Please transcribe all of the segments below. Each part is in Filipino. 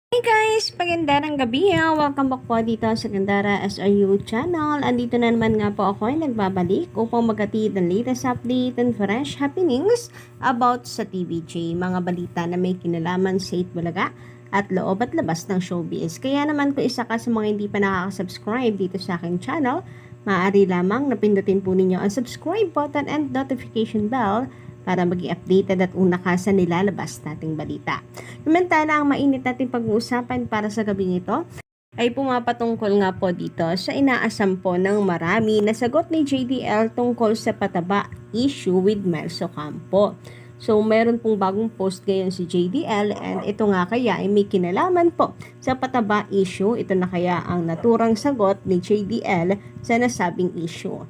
Hey guys! Pagandang gabi ha! Welcome back po dito sa Gandara SRU channel. Andito na naman nga po ako ay nagbabalik upang maghatid ng latest update and fresh happenings about sa TVJ. Mga balita na may kinalaman sa Itbulaga at loob at labas ng showbiz. Kaya naman kung isa ka sa mga hindi pa nakaka-subscribe dito sa aking channel, maaari lamang napindutin po ninyo ang subscribe button and notification bell para maging updated at una ka sa nilalabas nating balita. Samantala, ang mainit natin pag-uusapan para sa gabing ito ay pumapatungkol nga po dito sa inaasam po ng marami na sagot ni JDL tungkol sa pataba issue with Miles Ocampo. So, meron pong bagong post ngayon si JDL and ito nga kaya ay may kinalaman po sa pataba issue. Ito na kaya ang naturang sagot ni JDL sa nasabing issue.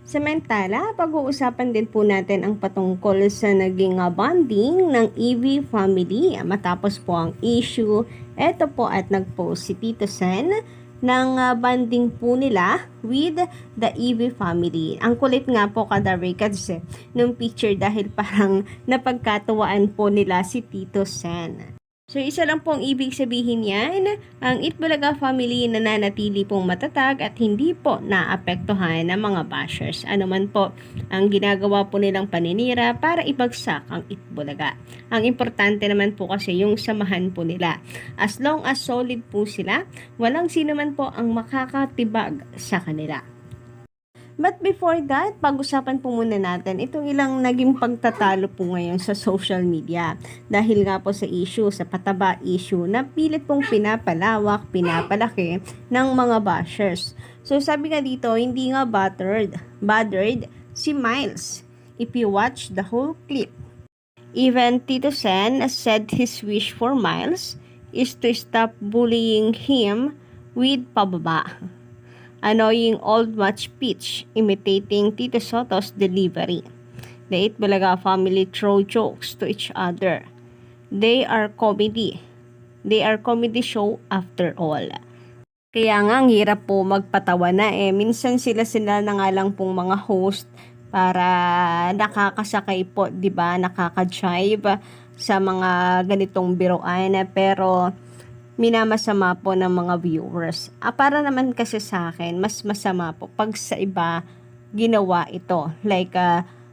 Samantala, pag-uusapan din po natin ang patungkol sa naging bonding ng EV family. Matapos po ang issue, eto po at nag-post si Tito Sen ng bonding po nila with the EV family. Ang kulit nga po kada records nung picture dahil parang napagkatuwaan po nila si Tito Sen. So, isa lang pong ibig sabihin yan, ang Itbulaga family nananatili pong matatag at hindi po naapektuhan ng mga bashers. Ano man po ang ginagawa po nilang paninira para ibagsak ang Itbulaga. Ang importante naman po kasi yung samahan po nila. As long as solid po sila, walang sino man po ang makakatibag sa kanila. But before that, pag-usapan po muna natin itong ilang naging pagtatalo po ngayon sa social media. Dahil nga po sa issue, sa pataba issue na pilit pong pinapalawak, pinapalaki ng mga bashers. So sabi nga dito, hindi nga bothered si Miles. If you watch the whole clip, even Tito Sen said his wish for Miles is to stop bullying him with pababa. Annoying old match pitch imitating Tito Soto's delivery. The Itbulaga family throw jokes to each other. They are comedy. They are comedy show after all. Kaya nga ang hirap po magpatawa na minsan sila na nga lang pong mga host para nakakasakay po, 'di ba? Nakaka-jive sa mga ganitong biruan pero minamasama po ng mga viewers. Para naman kasi sa akin, mas masama po pag sa iba ginawa ito. Like,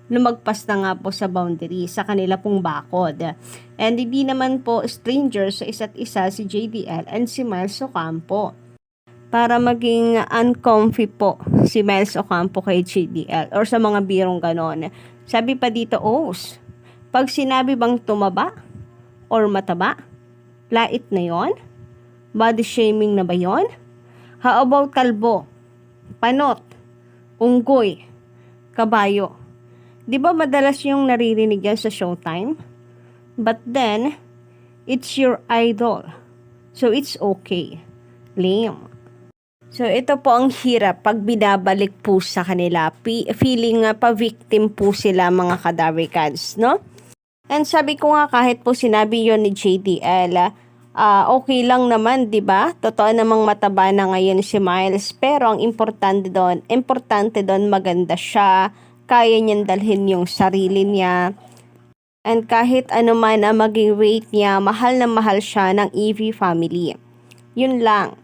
lumagpas na nga po sa boundary, sa kanila pong bakod. And hindi naman po strangers sa isa't isa si JDL and si Miles Ocampo. Para maging uncomfy po si Miles Ocampo kay JDL or sa mga birong ganon. Sabi pa dito, pag sinabi bang tumaba or mataba, lait na yon? Body shaming na ba yon? How about kalbo, panot, unggoy, kabayo? Di ba madalas yung naririnig yan sa Showtime? But then, it's your idol. So it's okay. Lame. So ito po ang hirap pag binabalik po sa kanila. Feeling pa-victim po sila mga kadarikads, no? And sabi ko nga kahit po sinabi yon ni JDL, okay lang naman, 'di ba? Totoo namang mataba na ngayon si Miles, pero ang importante doon maganda siya, kaya niyang dalhin yung sarili niya. And kahit ano man ang maging weight niya, mahal na mahal siya ng EV family. Yun lang.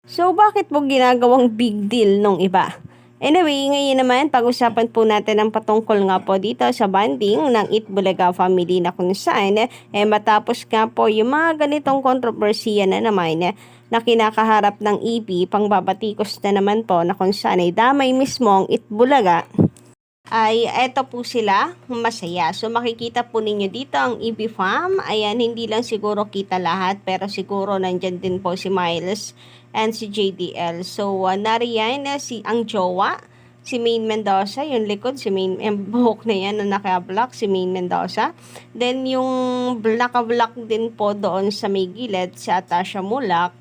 So bakit po ginagawang big deal nung iba? Anyway, ngayon naman, pag-usapan po natin ang patungkol nga po dito sa banding ng Itbulaga family na kung saan matapos nga po yung mga ganitong kontrobersiya na naman na kinakaharap ng EB, pangbabatikos na naman po na kung saan ay damay mismo ang Itbulaga, ay eto po sila, masaya. So makikita po ninyo dito ang EB fam. Ayan, hindi lang siguro kita lahat, pero siguro nandyan din po si Miles and si JDL. So nariyan ang jowa, si Maine Mendoza, yung likod, si Maine, yung buhok na yan na naka-black, si Maine Mendoza. Then yung naka-black din po doon sa may gilid, si Atasha Mulak.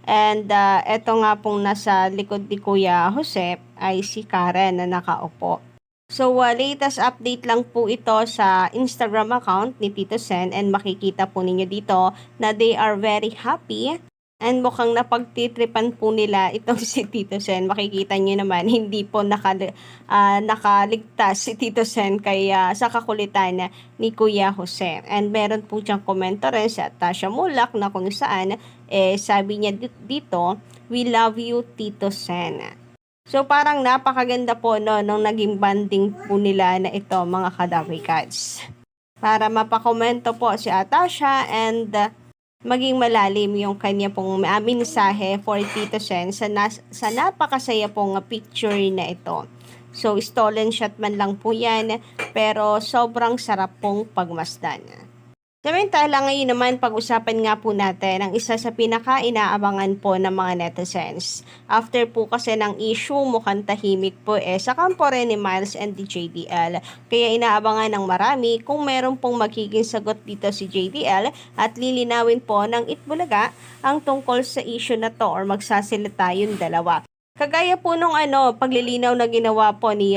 And eto nga pong nasa likod ni Kuya Jose ay si Karen na nakaupo. So, latest update lang po ito sa Instagram account ni Tito Sen and makikita po ninyo dito na they are very happy And mukhang napagtitripan po nila itong si Tito Sen. Makikita niyo naman, hindi po nakaligtas si Tito Sen kaya sa kakulitan ni Kuya Jose. And meron po siyang komento rin sa Tasha Mulak na kung saan sabi niya dito, "We love you, Tito Sen." So parang napakaganda po no, nung naging banding po nila na ito mga Kadawi Cats. Para mapakomento po si Atasha and maging malalim yung kanya pong mensahe for Tito Sen sa napakasaya pong picture na ito. So stolen shot man lang po yan, pero sobrang sarap pong pagmasdan. Samantala ngayon naman pag-usapan nga po natin ang isa sa pinaka-inaabangan po ng mga netizens. After po kasi ng issue, mukhang tahimik po sa kampo rin ni Miles and the JDL. Kaya inaabangan ng marami kung meron pong magiging sagot dito si JDL at lilinawin po ng Itbulaga ang tungkol sa issue na to or magsasalita yung dalawa. Kagaya po nung paglilinaw na ginawa po ni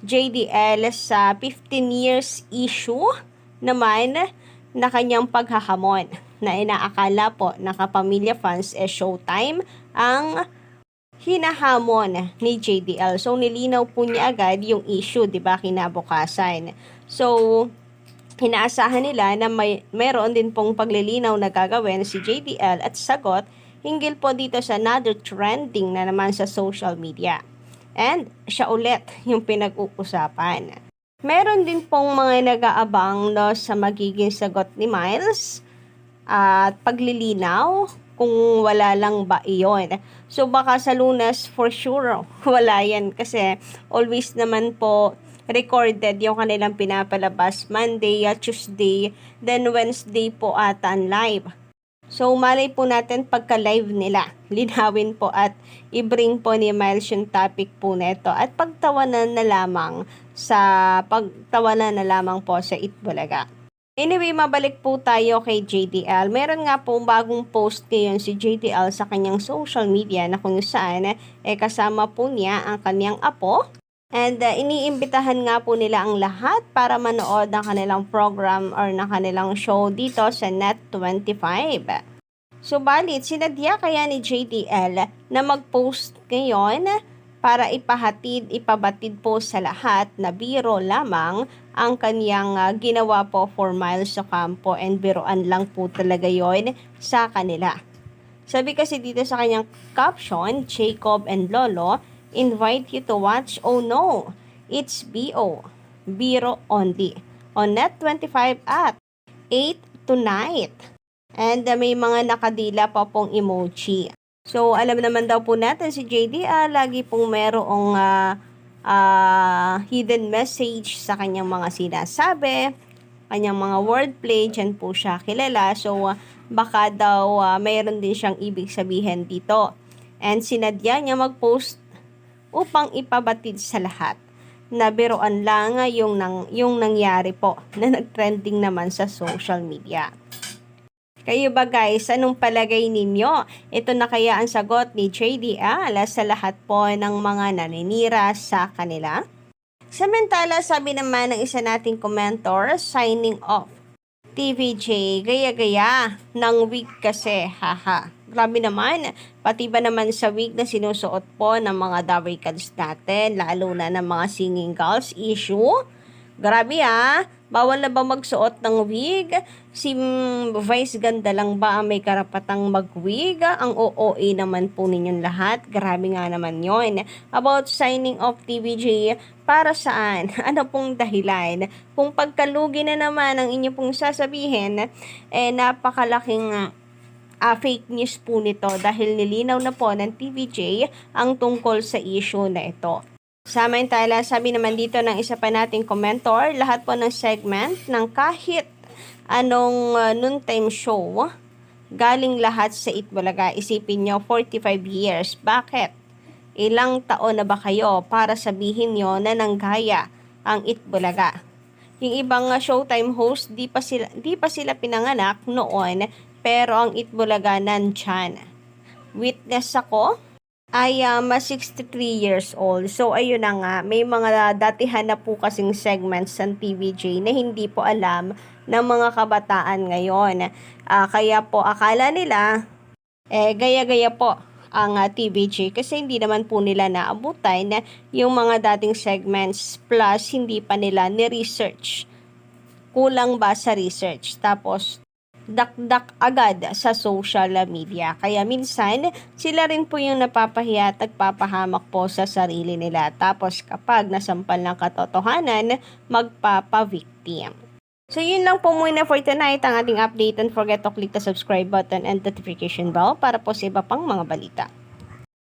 JDL sa 15 years issue naman na kanyang paghahamon na inaakala po na kapamilya fans Showtime ang hinahamon ni JDL. So nilinaw po niya agad yung issue, 'di ba, kinabukasan. So inaasahan nila na meron din pong paglilinaw na gagawin si JDL at sagot hinggil po dito sa another trending na naman sa social media. And siya ulit yung pinag-uusapan. Meron din pong mga nag-aabang sa magiging sagot ni Miles at paglilinaw kung wala lang ba iyon. So baka sa Lunes for sure wala yan kasi always naman po recorded yung kanilang pinapalabas Monday, Tuesday, then Wednesday po ata live. So, malay po natin pagka-live nila, linawin po at i-bring po ni Miles yung topic po nito at pagtawanan na lamang po sa Itbulaga. Anyway, mabalik po tayo kay JDL. Meron nga po bagong post ngayon si JDL sa kanyang social media na kung saan kasama po niya ang kanyang apo. And iniimbitahan nga po nila ang lahat para manood ng kanilang program or ng kanilang show dito sa Net25. Subalit, sinadya kaya ni JDL na mag-post ngayon para ipabatid po sa lahat na biro lamang ang kanyang ginawa po for Miles Ocampo and biroan lang po talaga yon sa kanila. Sabi kasi dito sa kanyang caption, Jacob and Lolo invite you to watch Oh No, It's BO, Biro Only, on Net25 at 8 tonight. And may mga nakadila pa pong emoji. So, alam naman daw po natin si JD, lagi pong merong hidden message sa kanyang mga sinasabi, kanyang mga wordplay, dyan po siya kilala. So, baka daw mayroon din siyang ibig sabihin dito. And sinadya niya mag-post upang ipabatid sa lahat na biroan lang yung nangyari po na nag-trending naman sa social media. Kayo ba guys, anong palagay ninyo? Ito na kaya ang sagot ni JDL sa lahat po ng mga naninira sa kanila? Samantala, sabi naman ng isa nating commentor, signing off. TVJ, gaya-gaya ng wig kasi, haha. Grabe naman, pati ba naman sa wig na sinusuot po ng mga Daway Cats natin, lalo na ng mga singing girls issue? Grabe bawal na ba magsuot ng wig? Si Vice Ganda lang ba ang may karapatang mag-wig? Ang OOA naman po ninyong lahat. Grabe nga naman yon. About signing off TVJ, para saan? Ano pong dahilan? Kung pagkalugi na naman ang inyo pong sasabihin, napakalaking fake news po nito dahil nilinaw na po ng TVJ ang tungkol sa issue na ito. Samantala, sabi naman dito ng isa pa nating commentor, lahat po ng segment ng kahit anong noontime show, galing lahat sa Itbulaga. Isipin nyo, 45 years. Bakit? Ilang taon na ba kayo para sabihin nyo na nanggaya ang Itbulaga? Yung ibang Showtime host, di pa sila pinanganak noon, pero ang Itbulaga nandyan. Witness ako, I am 63 years old. So, ayun na nga, may mga datihan na po kasing segments ng TVJ na hindi po alam ng mga kabataan ngayon. Kaya po, akala nila Gaya-gaya po ang TVJ kasi hindi naman po nila naabutan na yung mga dating segments plus hindi pa nila ni-research. Kulang ba sa research? Tapos, dakdak agad sa social media. Kaya minsan, sila rin po yung napapahiya at nagpapahamak po sa sarili nila. Tapos, kapag nasampal ng katotohanan, magpapa-victim. So, yun lang po muna for tonight ang ating update. Don't forget to click the subscribe button and notification bell para po sa iba pang mga balita.